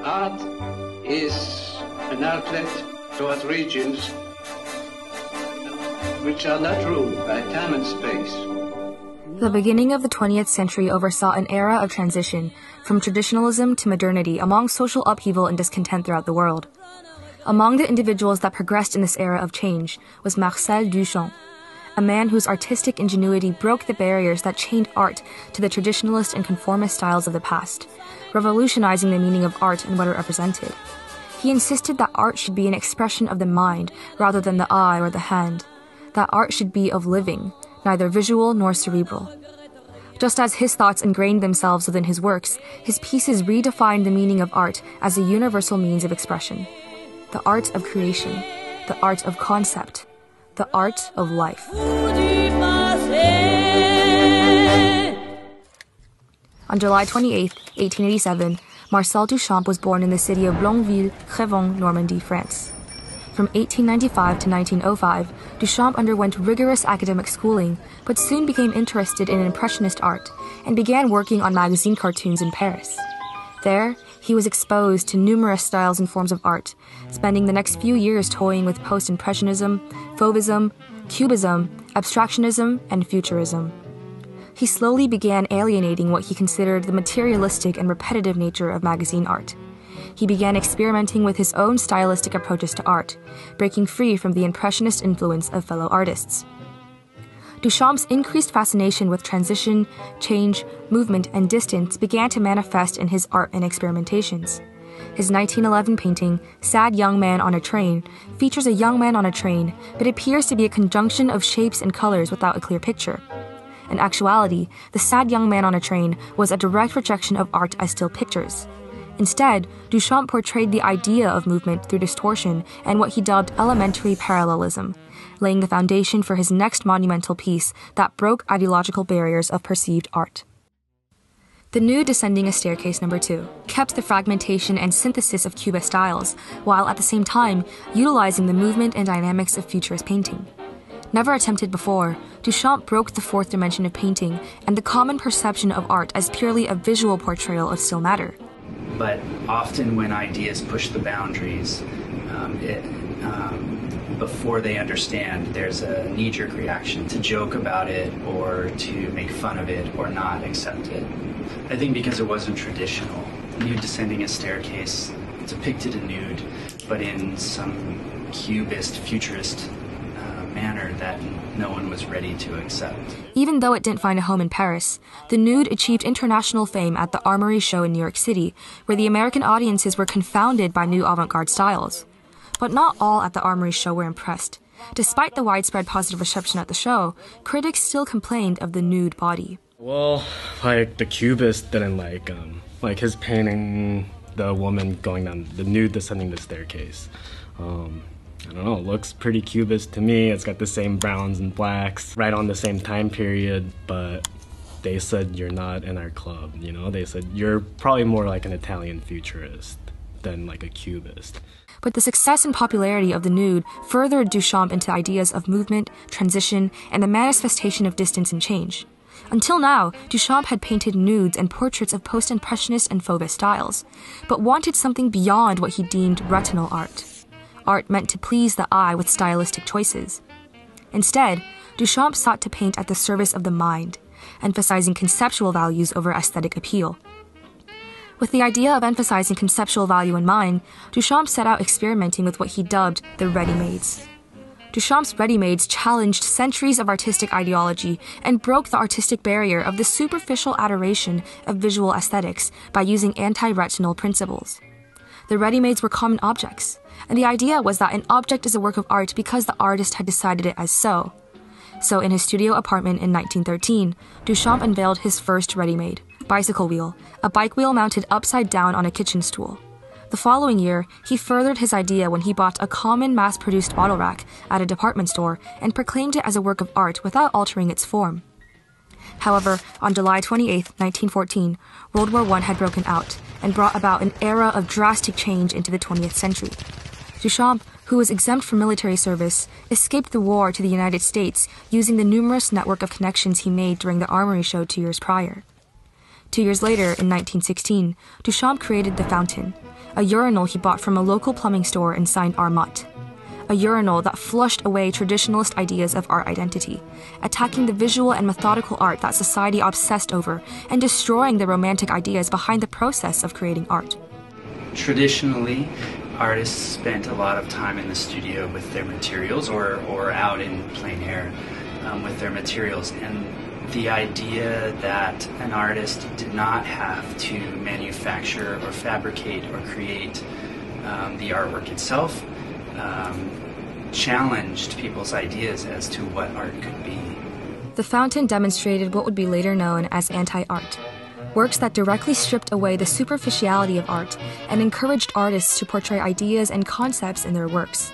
Art is an outlet towards regions which are not ruled by time and space. The beginning of the 20th century oversaw an era of transition from traditionalism to modernity among social upheaval and discontent throughout the world. Among the individuals that progressed in this era of change was Marcel Duchamp, a man whose artistic ingenuity broke the barriers that chained art to the traditionalist and conformist styles of the past, revolutionizing the meaning of art and what it represented. He insisted that art should be an expression of the mind rather than the eye or the hand, that art should be of living, neither visual nor cerebral. Just as his thoughts ingrained themselves within his works, his pieces redefined the meaning of art as a universal means of expression. The art of creation, the art of concept, the art of life. On July 28, 1887, Marcel Duchamp was born in the city of Blainville, Crevon, Normandy, France. From 1895 to 1905, Duchamp underwent rigorous academic schooling, but soon became interested in Impressionist art and began working on magazine cartoons in Paris. There, he was exposed to numerous styles and forms of art, spending the next few years toying with post-impressionism, fauvism, cubism, abstractionism, and futurism. He slowly began alienating what he considered the materialistic and repetitive nature of magazine art. He began experimenting with his own stylistic approaches to art, breaking free from the impressionist influence of fellow artists. Duchamp's increased fascination with transition, change, movement, and distance began to manifest in his art and experimentations. His 1911 painting, Sad Young Man on a Train, features a young man on a train, but appears to be a conjunction of shapes and colors without a clear picture. In actuality, the Sad Young Man on a Train was a direct rejection of art as still pictures. Instead, Duchamp portrayed the idea of movement through distortion and what he dubbed elementary parallelism, laying the foundation for his next monumental piece that broke ideological barriers of perceived art. The Nude Descending a Staircase No. 2 kept the fragmentation and synthesis of Cubist styles, while at the same time utilizing the movement and dynamics of Futurist painting. Never attempted before, Duchamp broke the fourth dimension of painting and the common perception of art as purely a visual portrayal of still matter. But often when ideas push the boundaries, before they understand, there's a knee-jerk reaction to joke about it or to make fun of it or not accept it. I think because it wasn't traditional. Nude Descending a Staircase depicted a nude, but in some cubist, futurist manner that no one was ready to accept. Even though it didn't find a home in Paris, the nude achieved international fame at the Armory Show in New York City, where the American audiences were confounded by new avant-garde styles. But not all at the Armory Show were impressed. Despite the widespread positive reception at the show, critics still complained of the nude body. Well, the Cubists didn't like his painting, the woman going down, the nude descending the staircase. I don't know, it looks pretty Cubist to me. It's got the same browns and blacks, right on the same time period, but they said you're not in our club, you know? They said you're probably more like an Italian futurist than like a Cubist. But the success and popularity of the nude furthered Duchamp into ideas of movement, transition, and the manifestation of distance and change. Until now, Duchamp had painted nudes and portraits of post-impressionist and fauvist styles, but wanted something beyond what he deemed retinal art. Art meant to please the eye with stylistic choices. Instead, Duchamp sought to paint at the service of the mind, emphasizing conceptual values over aesthetic appeal. With the idea of emphasizing conceptual value in mind, Duchamp set out experimenting with what he dubbed the ready-mades. Duchamp's ready-mades challenged centuries of artistic ideology and broke the artistic barrier of the superficial adoration of visual aesthetics by using anti-retinal principles. The ready-mades were common objects, and the idea was that an object is a work of art because the artist had decided it as so. So in his studio apartment in 1913, Duchamp unveiled his first ready-made, bicycle wheel, a bike wheel mounted upside down on a kitchen stool. The following year, he furthered his idea when he bought a common mass-produced bottle rack at a department store and proclaimed it as a work of art without altering its form. However, on July 28, 1914, World War I had broken out and brought about an era of drastic change into the 20th century. Duchamp, who was exempt from military service, escaped the war to the United States using the numerous network of connections he made during the Armory Show 2 years prior. 2 years later, in 1916, Duchamp created The Fountain, a urinal he bought from a local plumbing store and signed Armat. A urinal that flushed away traditionalist ideas of art identity, attacking the visual and methodical art that society obsessed over, and destroying the romantic ideas behind the process of creating art. Traditionally, artists spent a lot of time in the studio with their materials or out in plein air with their materials. And the idea that an artist did not have to manufacture or fabricate or create the artwork itself challenged people's ideas as to what art could be. The fountain demonstrated what would be later known as anti-art, works that directly stripped away the superficiality of art and encouraged artists to portray ideas and concepts in their works,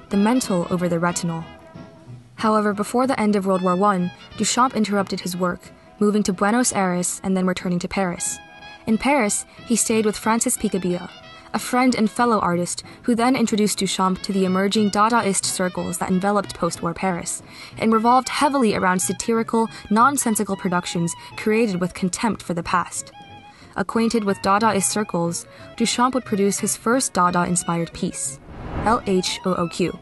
the mental over the retinal. However, before the end of World War I, Duchamp interrupted his work, moving to Buenos Aires and then returning to Paris. In Paris, he stayed with Francis Picabia, a friend and fellow artist who then introduced Duchamp to the emerging Dadaist circles that enveloped post-war Paris, and revolved heavily around satirical, nonsensical productions created with contempt for the past. Acquainted with Dadaist circles, Duchamp would produce his first Dada-inspired piece, LHOOQ,